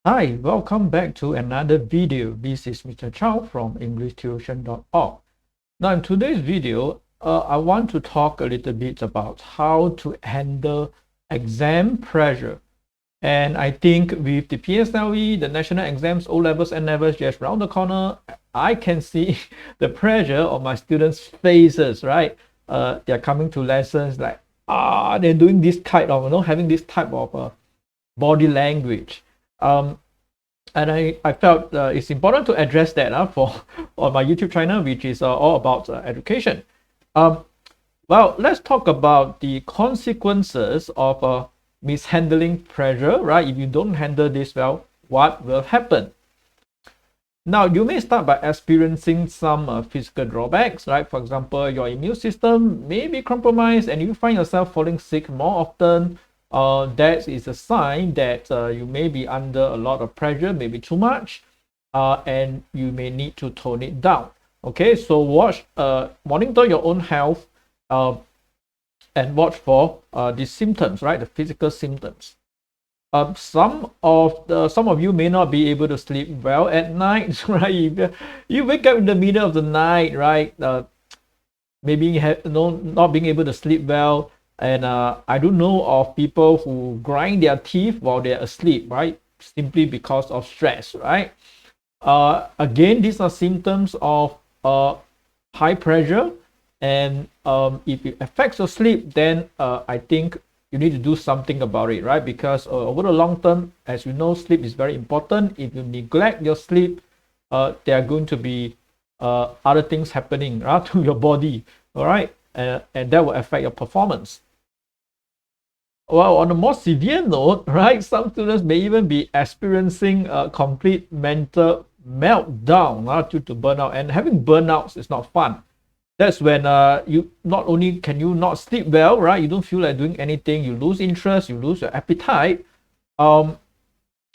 Hi, welcome back to another video. This is Mr. Chow from EnglishTuition.org. Now, in today's video, I want to talk a little bit about how to handle exam pressure. And I think with the PSLE, the national exams, O levels, N levels just around the corner, I can see the pressure on my students' faces, right? They're coming to lessons like, they're doing this type of, having this type of body language. And I felt it's important to address that for on my YouTube channel, which is all about education. Um, well, let's talk about the consequences of mishandling pressure, right? If you don't handle this well, what will happen? Now, you may start by experiencing some physical drawbacks, right? For example, your immune system may be compromised and you find yourself falling sick more often. That is a sign that you may be under a lot of pressure, maybe too much, and you may need to tone it down. Okay, so monitor your own health and watch for the symptoms, right? The physical symptoms. Some of you may not be able to sleep well at night, right? You wake up in the middle of the night, right? Maybe not being able to sleep well, and I do know of people who grind their teeth while they're asleep, right? Simply because of stress, right? Again, these are symptoms of high pressure, and if it affects your sleep, then I think you need to do something about it, right? Because over the long term, as you know, sleep is very important. If you neglect your sleep, there are going to be other things happening, right, to your body, all right, and that will affect your performance. Well, on a more severe note, right, some students may even be experiencing a complete mental meltdown due to burnout, and having burnouts is not fun. That's when you not only can you not sleep well, right? You don't feel like doing anything. You lose interest. You lose your appetite, and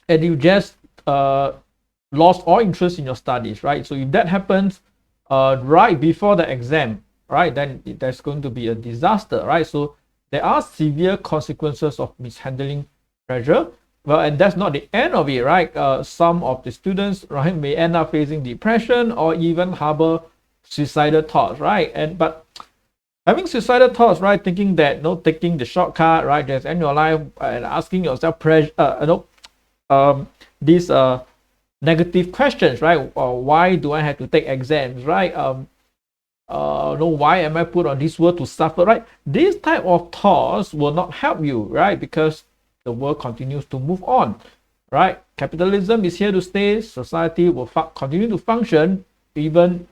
you just lost all interest in your studies, right? So if that happens right before the exam, right, then there's going to be a disaster, right? So there are severe consequences of mishandling pressure. Well, and that's not the end of it, right? Some of the students, right, may end up facing depression or even harbor suicidal thoughts, right? But having suicidal thoughts, right, thinking that taking the shortcut, right, just end your life, and asking yourself these negative questions, right? Why do I have to take exams, right? No, why am I put on this world to suffer, right? These type of thoughts will not help you, right? Because the world continues to move on, right? Capitalism is here to stay. Society will continue to function even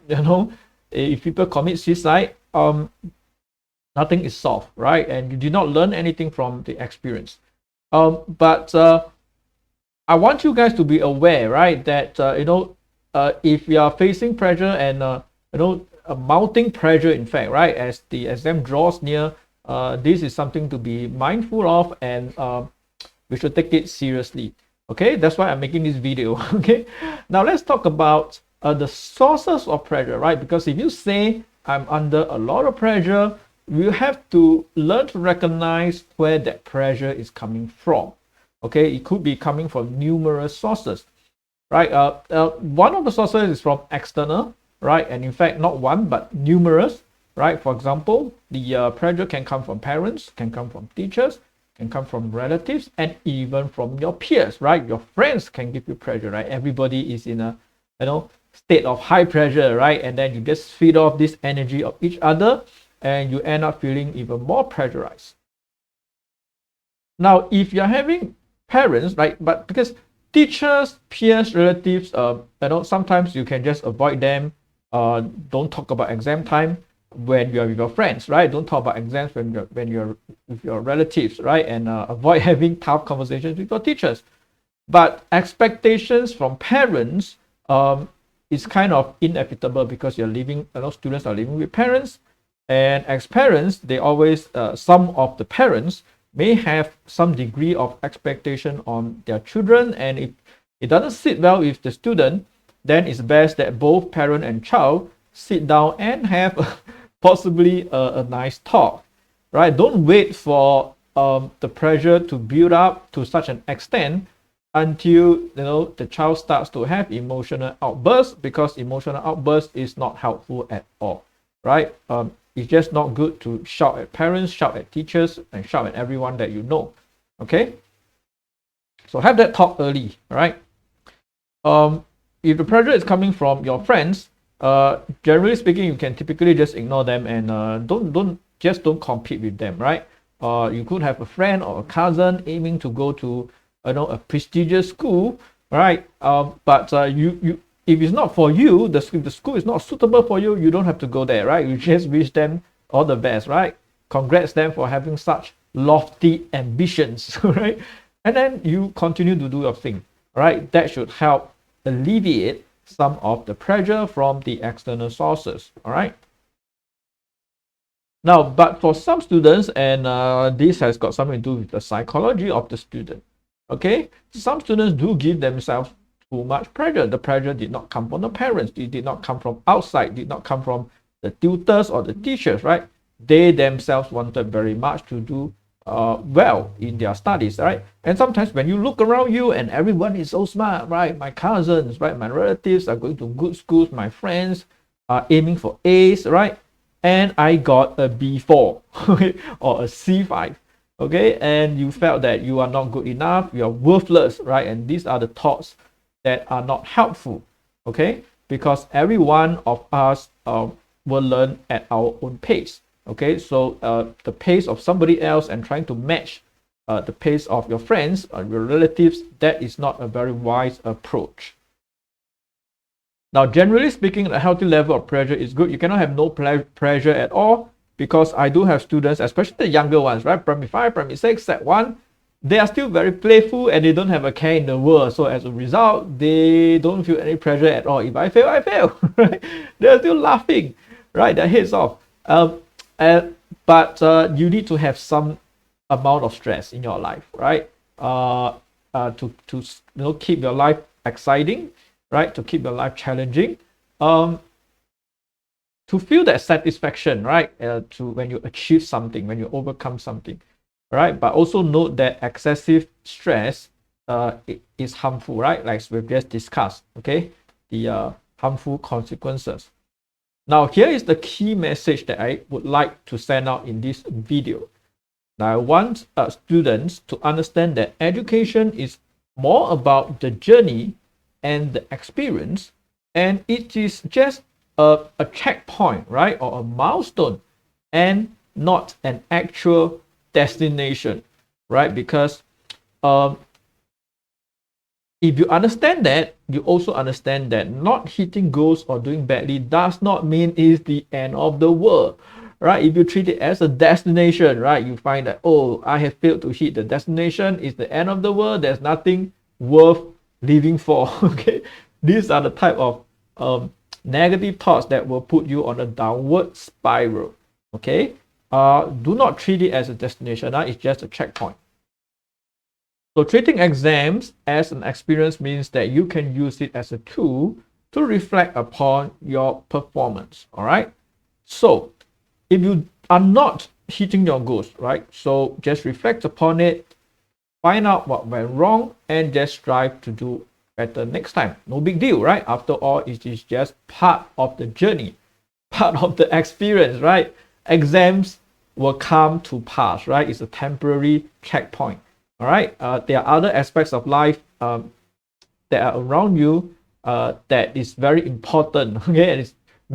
if people commit suicide. Nothing is solved, right? And you did not learn anything from the experience. But I want you guys to be aware, right, that if you are facing pressure and a mounting pressure, in fact, right, as the exam draws near, this is something to be mindful of, and we should take it seriously. Okay, that's why I'm making this video. Okay, now let's talk about the sources of pressure, right? Because if you say I'm under a lot of pressure, you have to learn to recognize where that pressure is coming from. Okay, it could be coming from numerous sources, right? One of the sources is from external, right? And in fact, not one, but numerous, right? For example, the pressure can come from parents, can come from teachers, can come from relatives, and even from your peers, right? Your friends can give you pressure, right? Everybody is in a state of high pressure, right? And then you just feed off this energy of each other, and you end up feeling even more pressurized. Now, if you're having parents, right, but because teachers, peers, relatives, sometimes you can just avoid them. Don't talk about exam time when you're with your friends, right? Don't talk about exams when you're with your relatives, right? And avoid having tough conversations with your teachers. But expectations from parents is kind of inevitable because you're living, students are living with parents, and as parents, they always some of the parents may have some degree of expectation on their children, and if it doesn't sit well with the student, then it's best that both parent and child sit down and have possibly a nice talk, right? Don't wait for the pressure to build up to such an extent until the child starts to have emotional outbursts, because emotional outbursts is not helpful at all, right? It's just not good to shout at parents, shout at teachers, and shout at everyone that you know. Okay, so have that talk early. All right. If the pressure is coming from your friends, generally speaking, you can typically just ignore them and don't compete with them, right? You could have a friend or a cousin aiming to go to a prestigious school, right? But you if it's not for you, if the school is not suitable for you, you don't have to go there, right? You just wish them all the best, right? Congrats them for having such lofty ambitions, right? And then you continue to do your thing, right? That should help alleviate some of the pressure from the external sources, all right? Now, but for some students, and this has got something to do with the psychology of the student, okay? Some students do give themselves too much pressure. The pressure did not come from the parents, it did not come from outside, did not come from the tutors or the teachers, right? They themselves wanted very much to do well in their studies, right? And sometimes when you look around you and everyone is so smart, right? My cousins, right? My relatives are going to good schools, my friends are aiming for A's, right? And I got a B4 or a C5, okay? And you felt that you are not good enough, you are worthless, right? And these are the thoughts that are not helpful, okay? Because every one of us will learn at our own pace, okay? So the pace of somebody else and trying to match the pace of your friends or your relatives, that is not a very wise approach. Now, generally speaking, a healthy level of pressure is good. You cannot have no pressure at all, because I do have students, especially the younger ones, right? Primary 5, Primary 6, Set 1, they are still very playful and they don't have a care in the world. So as a result, they don't feel any pressure at all. If I fail, I fail, right? They're still laughing, right? Their heads off. But you need to have some amount of stress in your life, right? To keep your life exciting, right? To keep your life challenging, to feel that satisfaction, right? To when you achieve something, when you overcome something, right? But also note that excessive stress is harmful, right? Like we've just discussed, okay? The harmful consequences. Now, here is the key message that I would like to send out in this video. Now, I want students to understand that education is more about the journey and the experience, and it is just a checkpoint, right, or a milestone, and not an actual destination, right? Because if you understand that, you also understand that not hitting goals or doing badly does not mean it's the end of the world, right? If you treat it as a destination, right, you find that, oh, I have failed to hit the destination, it's the end of the world, there's nothing worth living for, okay? These are the type of negative thoughts that will put you on a downward spiral, okay? Do not treat it as a destination, it's just a checkpoint. So treating exams as an experience means that you can use it as a tool to reflect upon your performance, all right? So if you are not hitting your goals, right, so just reflect upon it, find out what went wrong, and just strive to do better next time. No big deal, right? After all, it is just part of the journey, part of the experience, right? Exams will come to pass, right? It's a temporary checkpoint, all right? There are other aspects of life that are around you that is very important, okay? And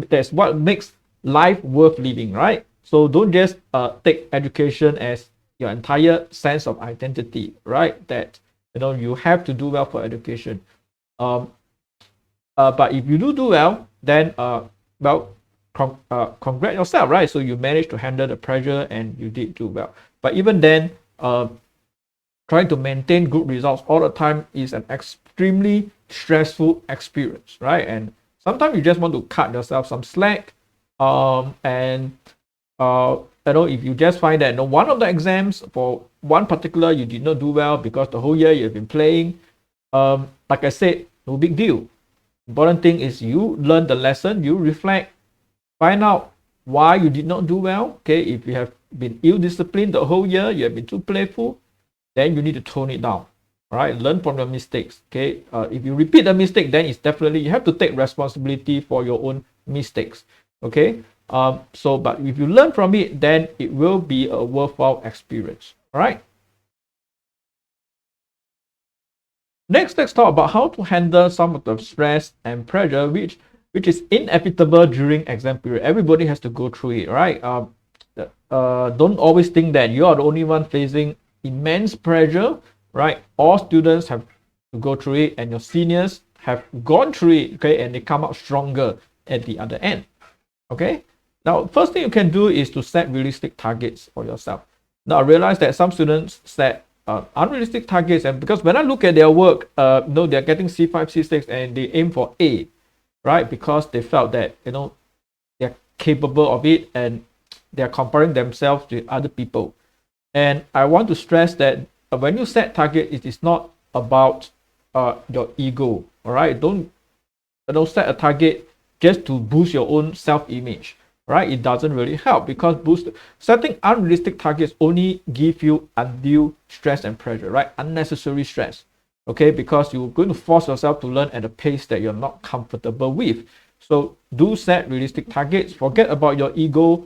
that's what makes life worth living, right? So don't just take education as your entire sense of identity, right? That you have to do well for education. But if you do well, then congrat yourself, right? So you managed to handle the pressure and you did do well. But even then, trying to maintain good results all the time is an extremely stressful experience, right? And sometimes you just want to cut yourself some slack, if you just find that one of the exams for one particular you did not do well because the whole year you've been playing, like I said, no big deal. Important thing is you learn the lesson, you reflect, find out why you did not do well. Okay, if you have been ill-disciplined the whole year, you have been too playful, then you need to tone it down. All right, learn from your mistakes. Okay, if you repeat the mistake, then it's definitely you have to take responsibility for your own mistakes. Okay, but if you learn from it, then it will be a worthwhile experience. All right. Next, let's talk about how to handle some of the stress and pressure which is inevitable during exam period. Everybody has to go through it, right? Don't always think that you are the only one facing immense pressure, right? All students have to go through it, and your seniors have gone through it, okay, and they come out stronger at the other end. Okay. Now, first thing you can do is to set realistic targets for yourself. Now, I realize that some students set unrealistic targets, and because when I look at their work, they're getting C5, C6, and they aim for A, right? Because they felt that they're capable of it, and they're comparing themselves with other people. And I want to stress that when you set target, it is not about your ego. All right, don't set a target just to boost your own self-image. Right, it doesn't really help, because setting unrealistic targets only give you undue stress and pressure, right? Unnecessary stress. Okay, because you're going to force yourself to learn at a pace that you're not comfortable with. So do set realistic targets. Forget about your ego.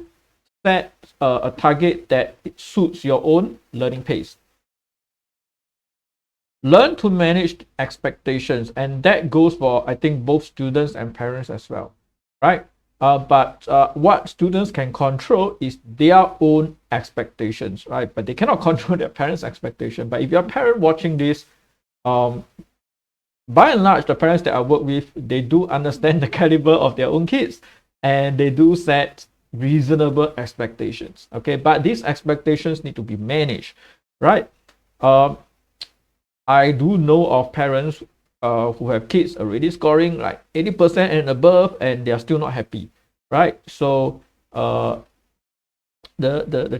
Set a target that suits your own learning pace. Learn to manage expectations, and that goes for, I think, both students and parents as well, right? But what students can control is their own expectations, right? But they cannot control their parents' expectation. But if you're a parent watching this, by and large, the parents that I work with, they do understand the caliber of their own kids, and they do set reasonable expectations. Okay, but these expectations need to be managed, right? I do know of parents who have kids already scoring like 80% and above, and they are still not happy, right? So the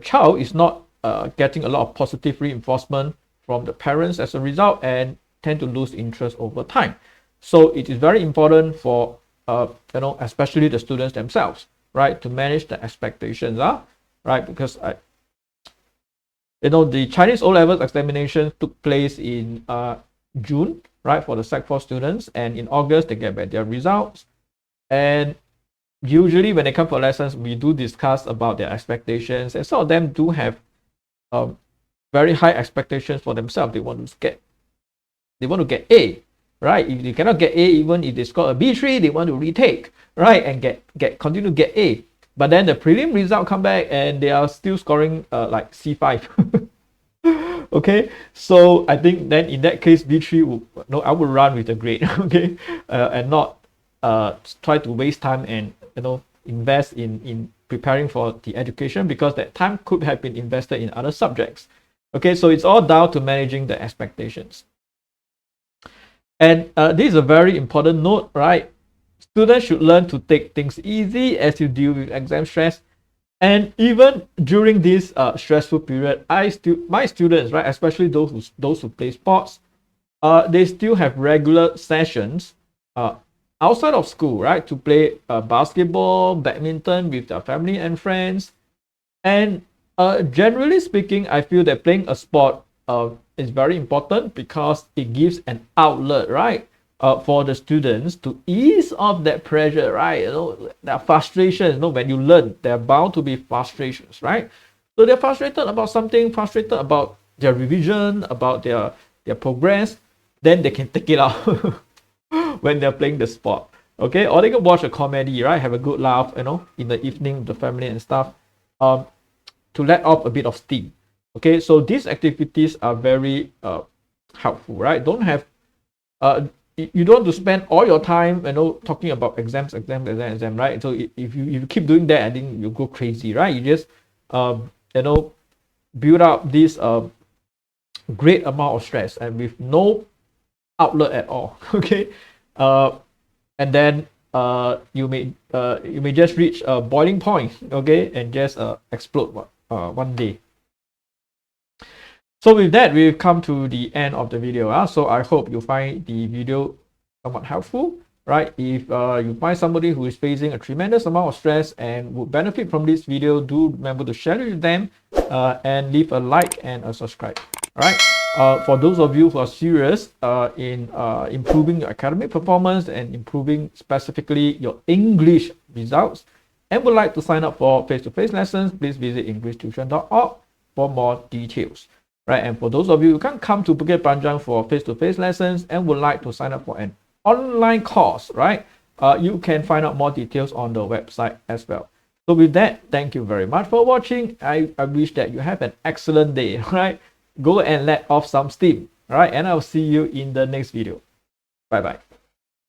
child is not getting a lot of positive reinforcement from the parents as a result, and tend to lose interest over time. So it is very important for especially the students themselves, right, to manage the expectations, right? Because the Chinese O-levels examination took place in June, right, for the Sec 4 students, and in August they get back their results. And usually when they come for lessons, we do discuss about their expectations, and some of them do have very high expectations for themselves. They want to get A, right? If they cannot get A, even if they score a B3, they want to retake, right, and continue to get A. But then the prelim result come back and they are still scoring like C5. Okay, so I think then in that case, B3 I would run with the grade, okay, and not try to waste time and invest in preparing for the education, because that time could have been invested in other subjects. Okay, so it's all down to managing the expectations. And this is a very important note, right? Students should learn to take things easy as you deal with exam stress. And even during this stressful period, my students, right, especially those who play sports, they still have regular sessions outside of school, right, to play basketball, badminton with their family and friends. And generally speaking, I feel that playing a sport is very important, because it gives an outlet, right, for the students to ease off that pressure, right? Their frustrations, when you learn, there are bound to be frustrations, right? So they're frustrated about something, frustrated about their revision, about their progress, then they can take it out when they're playing the sport, okay? Or they can watch a comedy, right? Have a good laugh, in the evening with the family and stuff, to let off a bit of steam, okay? So these activities are very helpful, right? You don't want to spend all your time, talking about exams, right? So if you keep doing that, I think you go crazy, right? You just, build up this great amount of stress and with no outlet at all, okay? And then you may just reach a boiling point, okay, and just explode one day. So with that, we've come to the end of the video. So I hope you find the video somewhat helpful, right? If you find somebody who is facing a tremendous amount of stress and would benefit from this video, do remember to share it with them, and leave a like and a subscribe. All right. For those of you who are serious in improving your academic performance and improving specifically your English results and would like to sign up for face-to-face lessons, please visit EnglishTuition.org for more details. Right, and for those of you who can't come to Bukit Panjang for face-to-face lessons and would like to sign up for an online course, right, you can find out more details on the website as well. So with that, thank you very much for watching. I wish that you have an excellent day, right? Go and let off some steam, right? And I'll see you in the next video. Bye bye.